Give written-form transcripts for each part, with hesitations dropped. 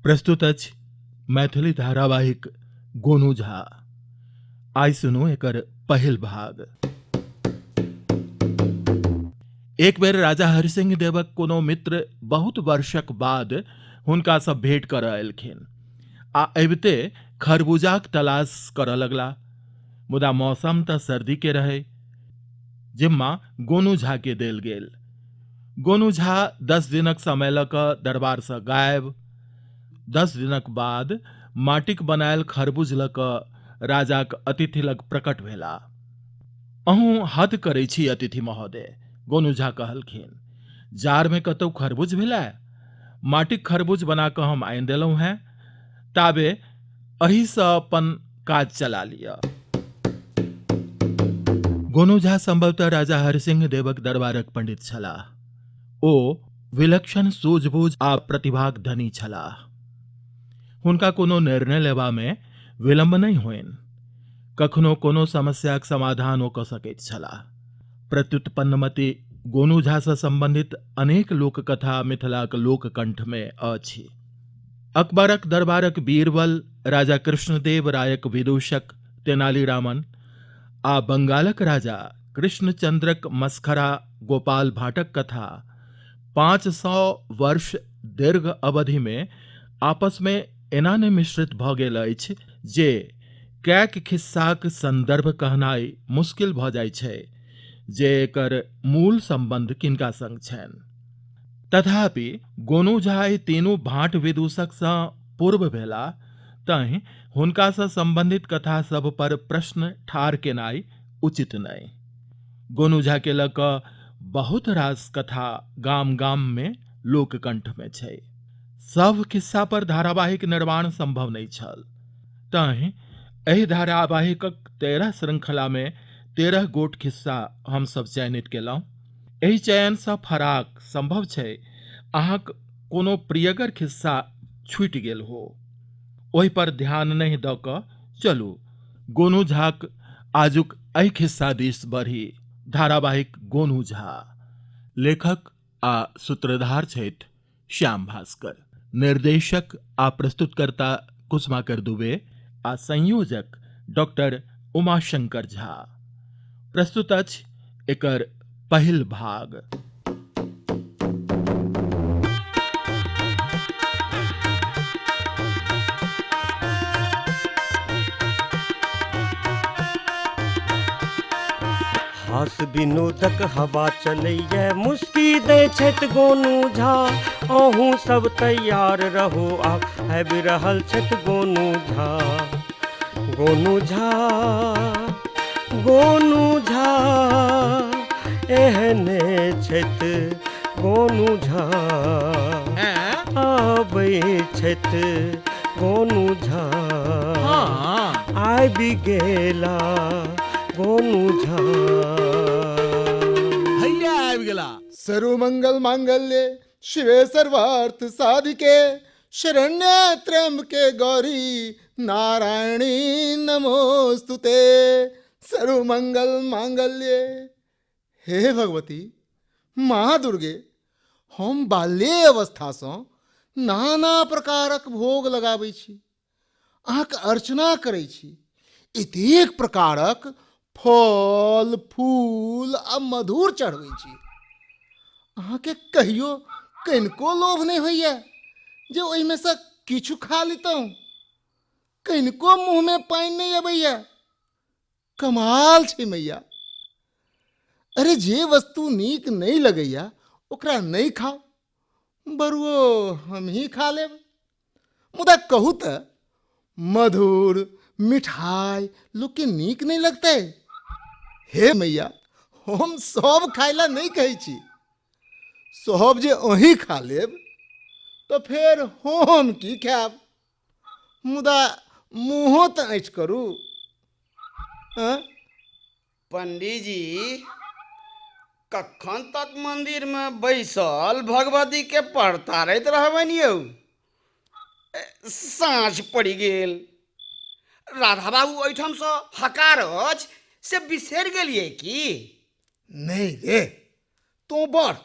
प्रस्तुत अछि मैथिली धारावाहिक गोनू झा। आइ सुनू एकर पहिल भाग। एक बेर राजा हरिसिंह देवक कोनो मित्र बहुत वर्षक बाद हुनका सँ भेंट करऽ एलखिन आ अबिते खरबूजाक तलाश करऽ लगला। मुदा मौसम तऽ सर्दी के रहे। जिम्मा गोनू झा के देल गेल। गोनू झा 10 दिनक समय लऽ कऽ दरबार सँ गायब। 10 दिनक बाद माटिक बनायल खरबूज लऽ कऽ राजाक अतिथि लग प्रकट भेला। अहूँ हद करै छी अतिथि महोदय, गोनू झा कहलखिन। जार में कतौ खरबूज भेलै? माटिक खरबूज बना कऽ हम आनि देलहुँ हैं। ताबे एही सँ अपन काज चला लिअ। गोनू झा संभवतः राजा हरिसिंह देवक दरबारक पंडित छलाह। ओ विलक्षण सूझबूझ आ प्रतिभाक धनी छलाह। हुनका कोनो निर्णय लेबा में विलंब नहीं होइन। कखनो कोनो समस्याक समाधान ओ कऽ सकैत छलाह। प्रत्युत्पन्नमति गोनू झा सँ संबंधित अनेक लोककथा मिथिलाक लोककंठ में अछि। अकबरक दरबारक बीरबल, राजा कृष्णदेव रायक विदूषक तेनालीरामन आ बंगालक राजा कृष्णचंद्रक मसखरा गोपाल भाटक कथा 500 वर्ष दीर्घ अवधि में आपस में एना ने मिश्रित भऽ गेल अछि जे कैक खिस्साक संदर्भ कहनाइ मुश्किल भऽ जाइ छै जे एकर मूल संबंध किनका संग छनि। तथापि गोनू झा एहि तीनू भाट विदूषक सँ पूर्व भेला, तैं हुनका सँ संबंधित कथा सब पर प्रश्न ठाढ़ केनाइ उचित नहि। गोनू झा के लऽ कऽ बहुत रास कथा गाम गाम में लोककंठ में छै। सब खिस्सा पर धारावाहिक निर्माण संभव नहीं छल, तैं एहि धारावाहिकक 13 श्रृंखला में 13 गोट खिस्सा हम सब चयनित केलहुँ। एहि चयन सँ फराक संभव छै अहाँक कोनो प्रियगर खिस्सा छूटि गेल हो। ओहि पर ध्यान नहीं दऽ कऽ चलू गोनू झाक आजुक एहि खिस्सा दिस बढ़ी। धारावाहिक गोनू झा। लेखक आ सूत्रधार छथि श्याम भास्कर। निर्देशक आ प्रस्तुतकर्ता कुसुमाकर दुबे आ संयोजक डॉक्टर उमाशंकर झा। प्रस्तुत अछि एकर पहिल भाग। हास विनोदक हवा चलैया मुस्की दै छथि गोनू झा। अहूँ सब तैयार रहू, आब आबि रहल छथि गोनू झा। गोनू झा, गोनू झा, एहने छथि गोनू झा। आबै छथि गोनू झा। आबि गेला गोनू झा। हैया आबि गेला। सर्वमंगल मांगल्ये शिवे सर्वार्थ साधिके शरण्ये त्र्यंबके गौरी नारायणी नमोस्तुते। सर्वमंगल मांगल्ये। हे भगवती माँ दुर्गे, हम बाल्ये अवस्था सँ नाना प्रकारक भोग लगाबै छी, अहाँक अर्चना करै छी, एतेक प्रकारक फल फूल आ मधुर चढ़बै छी। अहाँके कहियो कनिको लोभ नहीं होइए जे ओहिमे सँ किछु खा लितहुँ? कनिको मुँह में पानि नहीं अबैया? कमाल छै मैया। अरे जे वस्तु नीक नहीं लगैया ओकरा नहीं खाओ, बरुओ हम ही खा लेब। मुदा कहू तऽ मधुर मिठाई लोग के नीक नहीं लगते? हे मैया, हम सब खाइला नहीं कहै छी। सब जे अहीं खा लेब तो फेर हम की खायब? मुदा मुँहो तऽ ऐंठ करू। पंडित जी, कखन तक मंदिर में बैसल भगवती के परतारैत रहबनि यौ? साँझ पड़ि गेल। राधा बाबू एहिठाम सँ हकार अछि से बिसरि गेलियै की? नहीं रे, तू बढ़,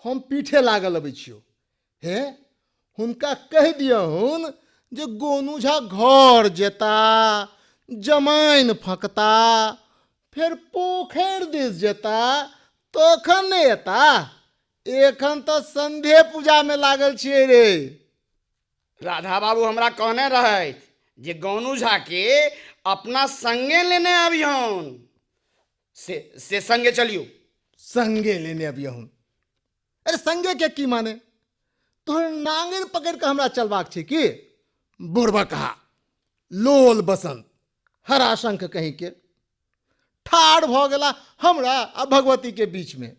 हम पीठे लागल अबै छियौ। हे हुनका कह दियहुन जे गोनू झा घर जेता, जमाइन फँकता, फिर पोखरि दिस जेता, तखन नहीं एता। एखन तो संध्या पूजा में लागल छियै रे। राधा बाबू हमरा कहने रहथि जे गोनू झा के अपना संगे लेने अबियौन। से संगे चलियो। संगे लेने अबियहुन? अरे संगे के की माने? तोहर नांगिन पकड़ के हमरा चलबाक छै की? बुढ़बा कहा लोल बसंत हराशंख कहीं के ठाढ़ भ गेला हमरा आ भगवती के बीच में।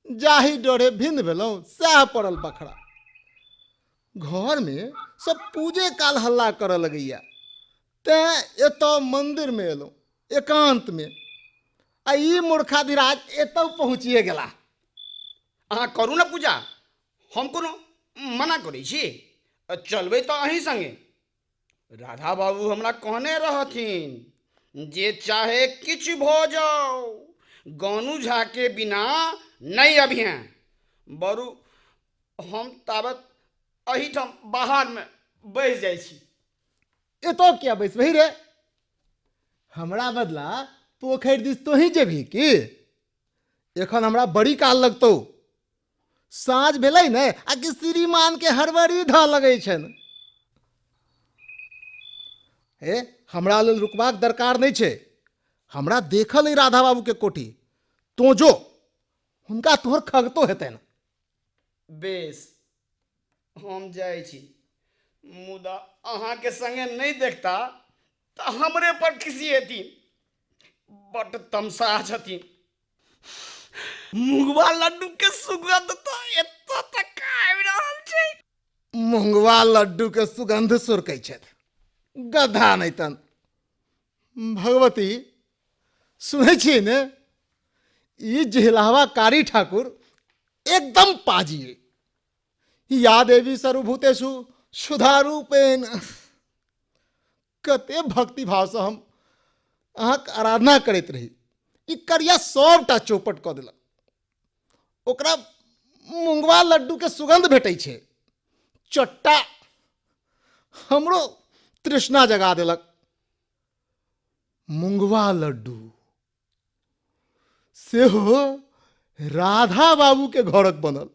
जाहि डरे भिन्न भेलहुँ सएह पड़ल बखरा। घर में सब पूजे काल हल्ला करऽ लगैया, तें एतऽ मंदिर में एलहुँ एकांत में। आ ई मूर्खाधिराज एतऽ पहुँचिए गेला। अहाँ करू ना पूजा, हम कोनो मना करै छी। चलबै तऽ अहीं संगे। राधा बाबू हमरा कहने रहथिन जे चाहे किछु भऽ जाओ गोनू झा के बिना नहीं अभिहें। बरू हम ताबत अहीठाम बाहर में बैस जाइ छी। एतऽ क्या बैसबही रे? हमरा बदला पोखरि दिस तोही जेबही की? एखन हमरा बड़ी काल लगतौ। साँझ भेलै ने आ कि श्रीमान के हड़बड़ी धऽ लगै छनि। हे हमरा लेल रुकबाक दरकार नहीं छै। हमरा देखल अइ राधा बाबू के कोठी। तो जो, हुनका तोहर खगतो हेतनि। बेस हम जाइ छी, मुदा अहाँके संगे नहीं देखता तऽ हमरे पर खिसिएथिन। बड़ तमसाह छथिन। मुंगवा लड्डू के सुगंध तो एतऽ तक आबि रहल छै। मुंगवा लड्डू के सुगंध सुरकै छथि, गधा नहीं तन। भगवती सुनै छियै ने, ई जिहलावा कारी ठाकुर एकदम पाजी है। या देवी सर्वभूतेषु सुधा रूपेण। कते भक्ति भाव से हम अहाँक आराधना करैत रही, ई करिया सबटा चौपट कऽ देलक। ओकरा मुंगवा लड्डू के सुगंध भेटै छै, चट्टा हमरो तृष्णा जगा देलक। मुंगवा लड्डू सेहो राधा बाबू के घरक बनल।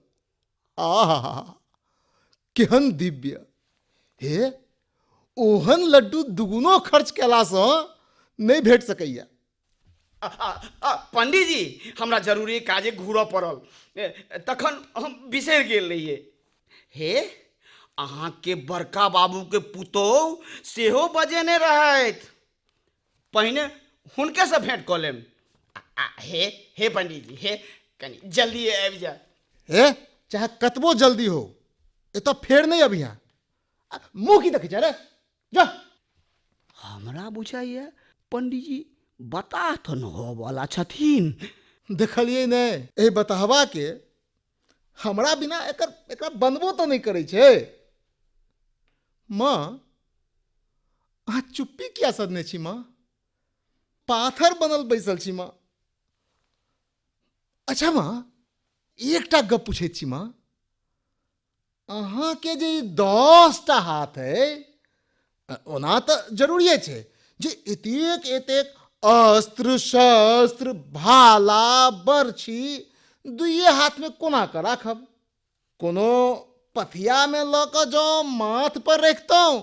आहा केहन दिव्य! हे ओहन लड्डू दुगुनो खर्च केलासँ नहीं भेट सकैया। पंडित जी हमरा जरूरी काजे घूरऽ पड़ल, तखन हम बिसरि गेल रहिए। हे अहाँके बड़का बाबू के पुतोह सेहो बजेने रहथि। पहिने हुनके से भेंट कऽ लेब। हे पंडित जी, हे कनी जल्दी आबि जा। हे चाहे कतबो जल्दी हो, एतऽ फेर नहीं अभियान। मुँह की देखै छै रे? जा। हमरा बुझाइए पंडित जी बताह तो न हो वाला छथिन। देखलिए ने ए बताहबा के हमरा बिना एकरा बनबो तो नहीं करे छे। माँ अहाँ चुप्पी किया सदने छी? माँ पाथर बनल बैसल छी। माँ अच्छा माँ एकटा गप पूछै छी। माँ अहाँ के जे 10टा हाथ है, ओना तो जरूरिये छै जे एतेक एतेक अस्त्र शस्त्र भाला बर्छी दुइये हाथ में कोना के राखब? कोनो पथिया में ल क जो माथ पर रखतौ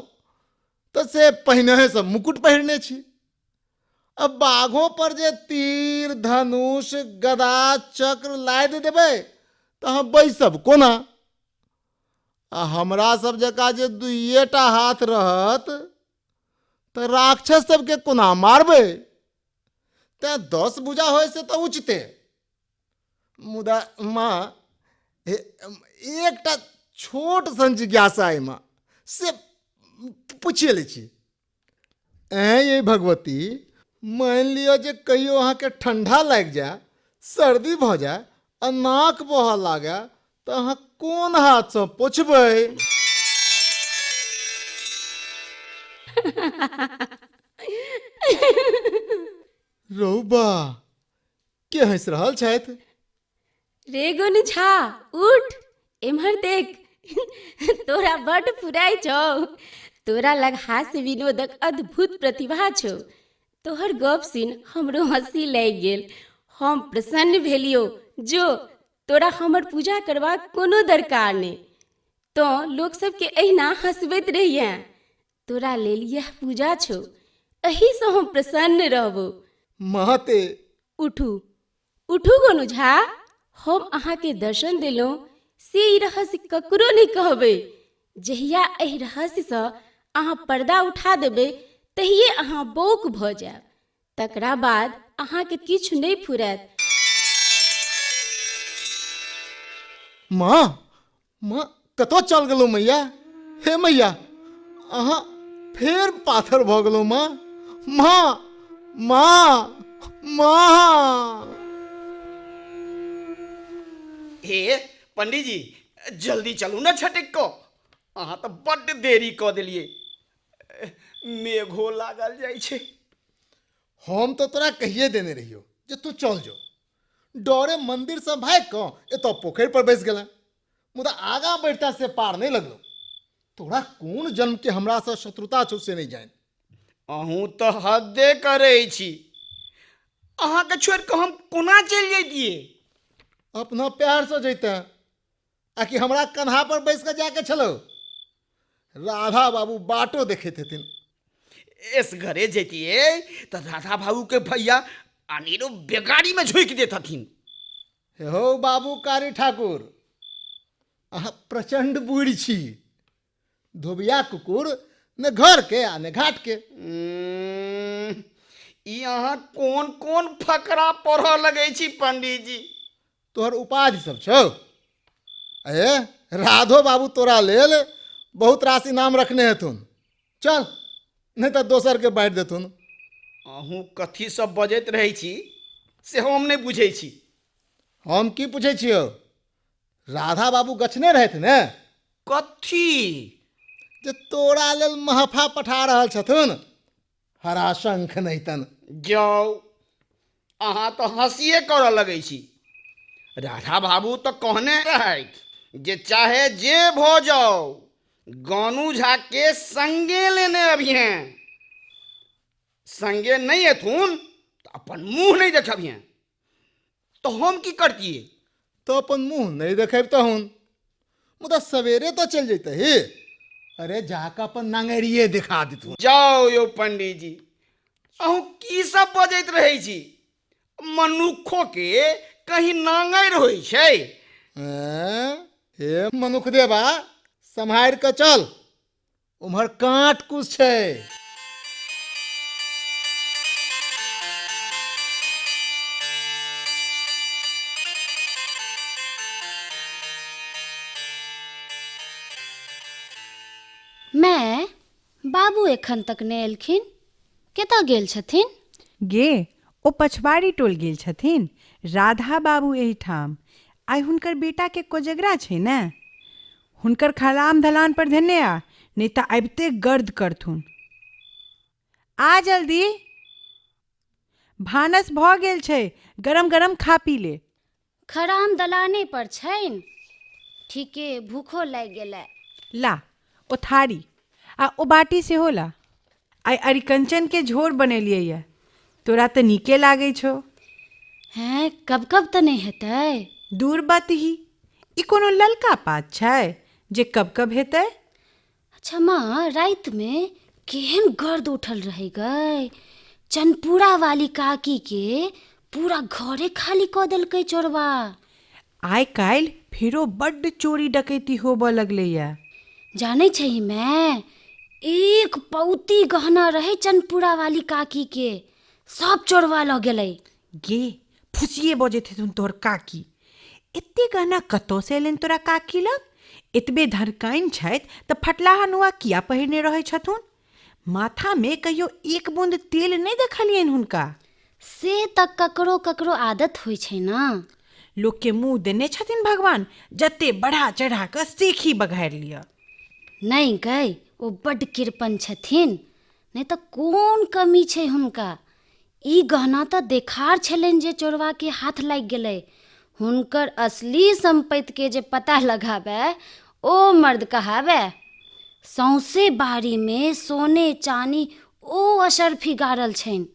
तो से पहिने से मुकुट पहिरने छी। अब बाघों पर जे तीर धनुष गदा चक्र लाद देबै तो हम बैसब कोना? आ हमरा सब जका जे दुइयेटा हाथ रहत तो राक्षस सबके कोना मारबै? ते 10 भुजा होय से तो उचिते। मुदा माँ एकटा छोट सन जिज्ञासा है माँ, से पूछिए लै छी। ये भगवती मान लियो जे कहियो अहाँ के ठंडा लग जाए, सर्दी भ जाए आ नाक बहऽ लागे तो अहाँ कोन हाथ से पोछबै? रौबा के हंस रहल छथि? रे गोनू झा उठ, एम्हर देख तोरा बड्ड फुराई छौ। तोरा लग हास्य विनोदक अद्भुत प्रतिभा छौ। तोहर गप सुन हमरो हंसी लागि गेल। हम प्रसन्न भेलियो। जो तोरा हमर पूजा करबाक कोनो दरकार नहि। तो लोक सबके अहिना हंसबैत रहिए। तोरा लेल यह पूजा छौ, एही से हम प्रसन्न रहबो। महते उठू उठू गोनू झा, हम अहाँके दर्शन देलहुँ से ई रहस्य ककरो नहि कहबै। जहिया एहि रहस्यसँ अहाँ पर्दा उठा देबै तहिए अहाँ बौक भऽ जायब। तकरा बाद अहाँके किछु नहि फुरायत। माँ माँ कतऽ चल गेलहुँ मैया? हे मैया, अहाँ फेर पाथर भऽ गेलहुँ माँ। माँ माँ माँ। हे पंडित जी, जल्दी चलू ने छटक को। अहाँ तो बड्ड देरी कऽ देलियै। मेघो लागल जाइ छै। हम तो तोरा कहिए देने रहियो जे तू चल जो। डरे मंदिर से भाग कऽ एतऽ पोखरि पर बैस गेल। मुदा आगाँ बढ़ता से पार नहीं लगलो। तोरा कोन जन्म के हमरा से शत्रुता छौ से नहीं जान। अहूँ तो हदे करै छी। अहाँके छोड़ि कऽ हम कोना चलि जैतियै? अपना प्यार से जैते आकि हमरा कन्हा पर बैस के जाके छलो। राधा बाबू बाटो देखैत हेथिन। इस घरे जैतियै तऽ राधा बाबू के भैया अनेरो बेगाड़ी में झोंकि देत हथिन। हो बाबू कारी ठाकुर, अहाँ प्रचंड बूढ़ छी। धोबिया कुकुर न घर के आ न घाट के। ई अहाँ कोन कोन फकरा पढ़ऽ लगै छी पंडित जी? तोहर उपाधि सब छौ। अये राधो बाबू तोरा लेल बहुत रास इनाम रखने हेथुन। चल नहीं तो दोसर के बांटि देथुन। अहूँ कथी सब बजैत रहै छी से हम नहीं बुझै छी। हम की पूछे छियो? राधा बाबू गछने रहथि ने कथी? जे तोरा लेल महफा पठा रहल छथुन। हरा शंख नहीं तन। जाओ, अहाँ तो हंसिए करऽ लगै छी। राधा बाबू तो कहने रहथि जे चाहे जे भऽ जाओ गानू झा के संगे लेने अभिहें। संगे नहीं एथुन तो अपन मुंह नहीं देखबिहें। तो हम की करतियै? तो अपन मुंह नहीं देखेब तहुन। मुदा सवेरे तो चल जैते ही। अरे जाके अपन नांगरिये दिखा देथुन। जाओ यो पंडित जी, अहूँ की सब बजैत रहै छी? मनुक्खो के कहीं नांगर होइ छै? हे मनुख देवा, सम्हार के चल। उम्हर कांट कुछ छै। मैं बाबू एखन तक नहि एलखिन। कतऽ गेल छथिन? गे ओ पछवाड़ी टोल गेल छथिन। राधा बाबू एहिठाम। आइ हुनकर बेटा के कोजगरा छै ने। हुनकर खलाम धलान पर धेने आ, नहीं तऽ अबिते गर्द करथुन। आ जल्दी, भानस भऽ गेल छै। गरम गरम खा पी ले। खराम दलाने पर छनि। ठीके, भूखो लागि गेलै। ला ओ थारी आ ओ बाटी सेहो ला। आइ अरिकंचन के झोर बनेलियै ये। तोरा तऽ नीके लागै छौ। हैं, कब कब तऽ नहि हेतै? दूर बतही, ई कोनो ललका पात छै जे कब कब हेतै? अच्छा माँ, राति में केहन गर्द उठल रहे गए। चनपुरा वाली काकी के पूरा घरे खाली कऽ देलकै चोरबा। आइ काल्हि फेरो बड्ड चोरी डकैती होबऽ लगलैए। जानै छही मैं, एक पौती गहना रहे चनपुरा वाली काकी के, सब चोरवा लऽ गेलै। गे फुसिए बजैत हेथुन तोहर काकी। एते गहना कतऽ से एलनि तोरा काकी लग? एतबे धरकाइन छथि तऽ फटलाहा नुआ किया पहिरने रहै छथुन? माथा में कहियो एक बूंद तेल नहीं देखलियनि हुनका। से तऽ ककरो ककरो आदत होइ छै ना। लोक के मुँह देने छथिन भगवान, जते बढ़ा चढ़ा कऽ सेखी बघारि लिअ। नहीं गई, ओ बड्ड कृपण छथिन। नहीं तऽ कोन कमी छै हुनका। ई गहना तऽ देखार छलनि जे चोरवा के हाथ लागि गेलै। हुनकर असली संपत्ति के जे पता लगाबै ओ मर्द कहावे सौंसे बारी में सोने चानी ओ अशरफी गाड़ल छन।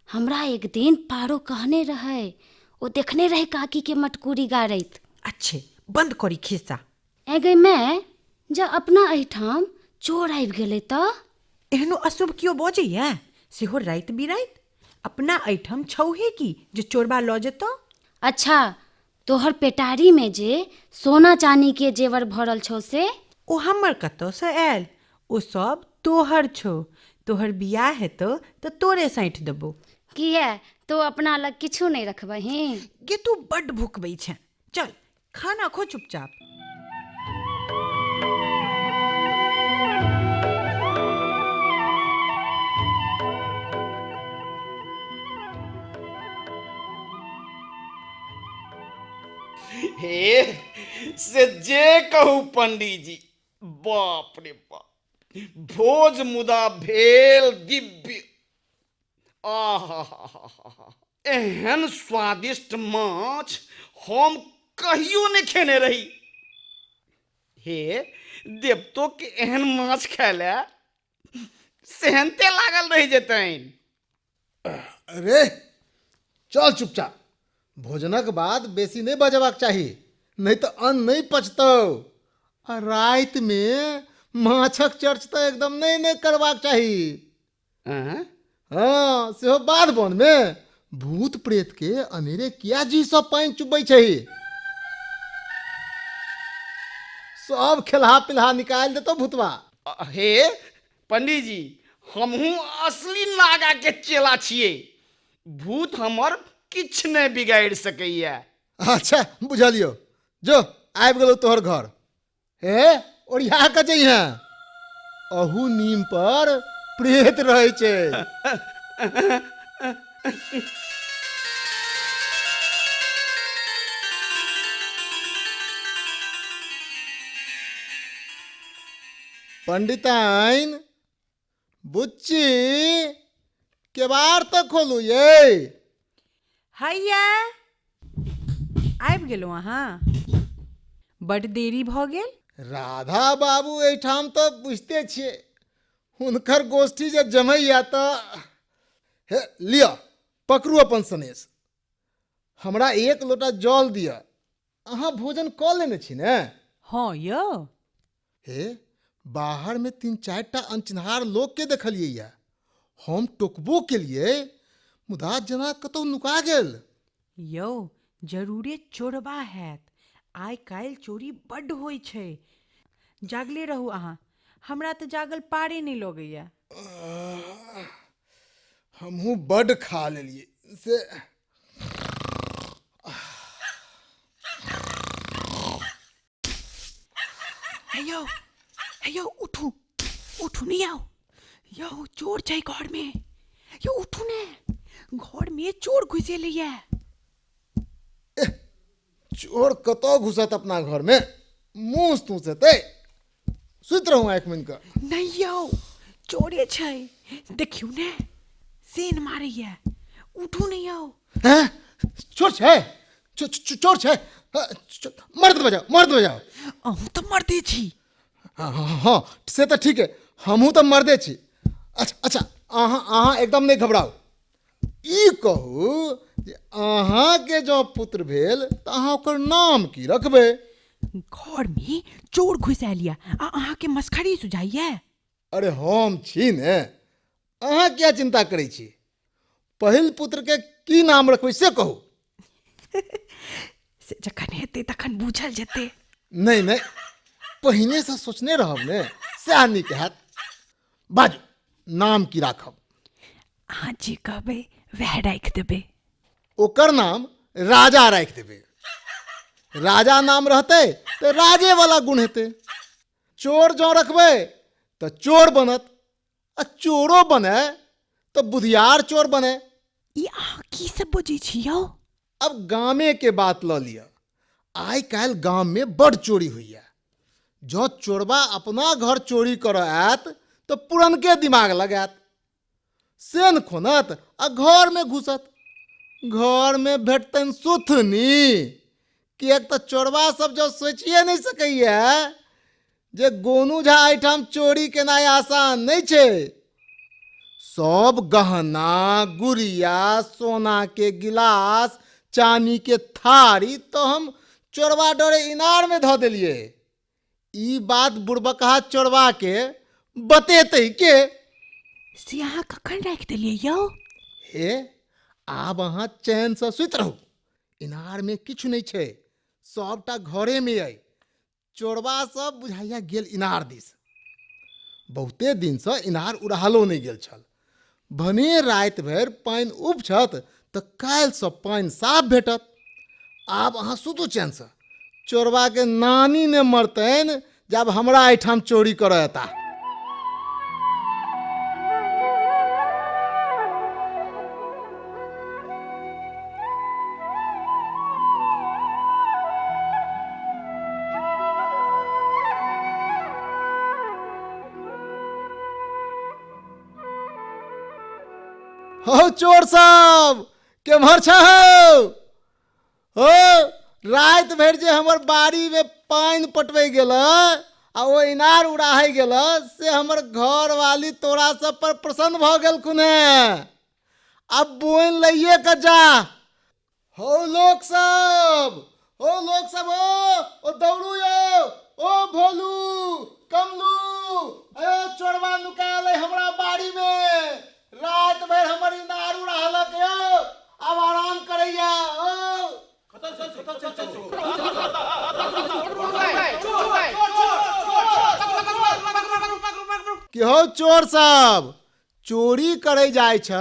हमरा एक दिन पारो कहने रहे, ओ देखने रहे काकी के मटकुरी गाड़ैत। अच्छे बंद करी खिस्सा। एगे मैं जा अपना एहिठाम चोर आबि गेलै तऽ एहनो अशुभ क्यों बजैया, सेहो राति बिराति। अपना एहिठाम छौहे की जे चोरबा लऽ जेतौ। अच्छा तोहर पेटारी में जे सोना चानी के जेवर भरल छौ से ओ हमर कतऽसँ आयल? ओ सब तोहर छौ। तोहर बियाह हेतौ तऽ तोरे साइठ देबो। किया तो अपना लग किछु नहीं रखबही? गे तू बड्ड भुकबै छै। चल खाना खो चुपचाप। हे से जे कहू पंडित जी, बाप रे बाप, भोज मुदा भेल दिव्य। आहा, एहन स्वादिष्ट माछ हम कहियो नहीं खेने रही। हे देवतो के एहन माछ खायला सेहनते लागल रही जेतैन। अरे चल चुपचाप। भोजनक बाद बेसी नहीं बजबाक चाही, नहीं तो अन्न नहीं पचतौ। आ राति में माछक चर्च तो एकदम नहीं करबाक चाही। आँ? हाँ सेहो बाध वन में भूत प्रेत के अनेरे किया जी सब पानि चुबै छही। सब खेलहा पिलहा निकाल देतो भूतवा। हे पंडित जी, हमहू असली नागा के चेला छिए। भूत हमर किछ नहीं बिगाड़ सकैया। अच्छा बुझलियो, जो आबि गेलो तोहर घर। हे ओरिया के जइहे, अहू नीम पर प्रेत रहे छै। पंडिताइन, बुच्ची, केबाड़ तो खोलू ये। हैया आबि गेलहुँ अहाँ। बड्ड देरी भऽ गेल। राधा बाबू एहिठाम तो बुझते छियै, हुनकर गोष्ठी जे जमैया तऽ हे लिअ पकड़ू अपन सनेश। हमरा एक लोटा जल दिअ। अहाँ भोजन कऽ लेने छी ने? हाँ यौ। हे बाहर में 3-4टा अनचिन्हार लोग के देखलियै या। हम टोकबो केलियै, मुदा जेना कतौ नुका गेल। यौ जरूरे चोरबा हैत। आइ काल्हि चोरी बड्ड होइ छै। जागले रहू अहाँ, हमरा तऽ जागल पारे नहि लगैया। हमहूँ बड्ड खा लेलियै से। हे यौ उठू उठू, नहीं आओ। यौ चोर छै घर में। यौ उठू ने, घर में चोर घुसे लिया। चोर कतौ घुसत अपना घर में? मुँह तूसते सुत रहूं आँख मुनि कऽ। नहीं यौ चोरे छै, देखियो ने सेन मारैया। उठू नहीं आओ। हैं? चोर छै? चोर छै? मर्द बजाओ। अहूँ तो मर्दे छी। हाँ से तो ठीक है, हमहूँ तो मर्दे छी। अच्छा अहाँ एकदम नहीं घबराओ। ई कहू जे अहाँ के जो पुत्र भेल तऽ अहाँ ओकर नाम की रखबै? घर में चोर घुस आयल आ अहाँ के मस्खरी सुझाइया। अरे हम छी ने, अहाँ क्या चिंता करै छी? पहिल पुत्र के की नाम रखबै से कहू। से जखन हेतै तखन बूझल जेतै। नहीं पहिने से सोचने रहब ने, सएह नीक हैत। बाजू नाम की राखब? अहाँ जे कहबै वएह राखि देबै। ओकर नाम राजा राखि देबै। राजा नाम रहतै तऽ राजे वाला गुण हेतै। चोर जँ रखबै तऽ चोर बनत, आ चोरो बने तऽ बुधियार चोर बने। ई अहाँ की सब बजै छी यौ? अब गामे के बात लऽ लिअ। आइ काल्हि गाम में बड़ चोरी होइया। जँ चोरबा अपना घर चोरी करऽ आयत तऽ पुरनके दिमाग लगायत, सेन खोनत आ घर में घुसत। घर में भेटतनि सुथनी, किएक तऽ चोरबा सब जो सोचिए नहीं सकैया जे गोनू झा एहिठाम चोरी केनाइ आसान नहीं छे। सब गहना गुड़िया सोना के गिलास चानी के थारी तो हम चोरवा डरे इनार में धो देलिए। ई बात बुड़बकहा चोरवा के बतेते के से अहाँ कखन राखि देलियै यौ? हे आब अहाँ चैन से सुति रहू। इनार में किछु नहीं छे, सबटा घरे में आई। चोरबा सब बुझाइया गेल इनार दिस। बहुते दिन से इनार उड़ालो नहीं गेल छल। भने रात भर पानि उपछत तऽ काल्हि से पानि साफ भेटत। आब अहाँ सुतू चैन से। चोरबा के नानी ने मरतनि जब हमरा एहिठाम चोरी करऽ एता। हो चोर सब केम्हर छहो? हो रात भर जे हमर बाड़ी में पानि पटबै गेल आ ओ इनार उड़ाहे गेल से हमर घर वाली तोरा सब पर प्रसन्न भ गेल कुने। अब बोइन लइये के जा। हो लोग सब, हो लोग सब, ओ दौड़ू यो, ओ भोलू कमलू, ए चोरवा नुकायल है हमरा बाड़ी में। रात भर हमर इनार उड़ालक यो, अब आराम करैया। कि हो चोर सब चोरी करे जाय छ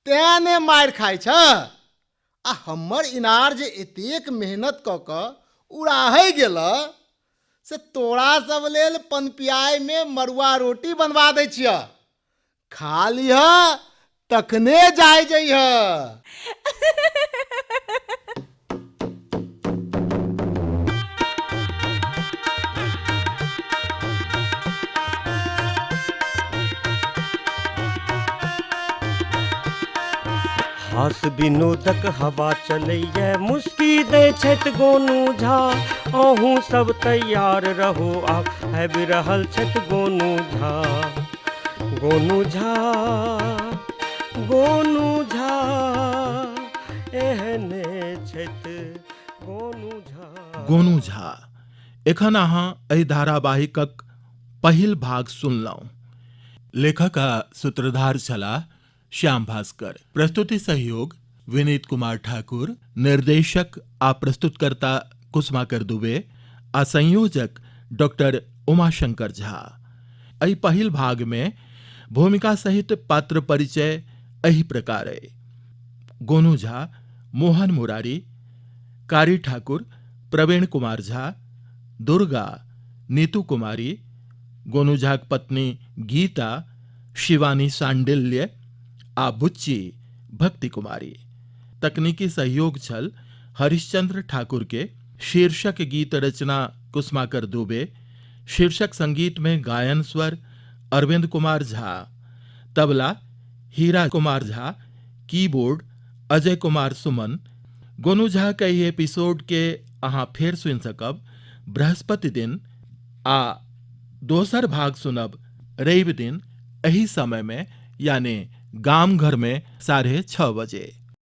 तें ने मार खाय छ। आ हमर इनार जे एतेक मेहनत क क उड़ाहे गेल से तोरा सब लेल पनपियाय में मरुआ रोटी बनवा दै छिय। खा लिह तखने जाय जइह। हास विनोदक हवा चलैया मुस्की दै छथि गोनू झा। अहूँ सब तैयार रहू आब आबि रहल छथि गोनू झा। गोनू झा, गोनू झा, एहने छथि गोनू झा। गोनू झा एखन अहाँ एहि धारावाहिकक पहिल भाग सुनलहुँ। लेखक आ सूत्रधार छलाह श्याम भास्कर। प्रस्तुति सहयोग विनीत कुमार ठाकुर। निर्देशक आ प्रस्तुतकर्ता कुसुमाकर दुबे आ संयोजक डॉक्टर उमाशंकर झा। एहि पहिल भाग में भूमिका सहित पात्र परिचय एहि प्रकार है। गोनू झा मोहन मुरारी, कारी ठाकुर प्रवीण कुमार झा, दुर्गा नीतू कुमारी, गोनू झाक पत्नी गीता शिवानी सांडिल्य आ बुच्ची भक्ति कुमारी। तकनीकी सहयोग छल हरिश्चंद्र ठाकुर के। शीर्षक गीत रचना कुसुमाकर दुबे। शीर्षक संगीत में गायन स्वर अरविंद कुमार झा, तबला हीरा कुमार झा, कीबोर्ड अजय कुमार सुमन। गोनू झा के ई एपिसोड के अहाँ फेर सुनि सकब बृहस्पति दिन आ दोसर भाग सुनब रवि दिन एही समय में, यानी गाम घर में 6:30 बजे।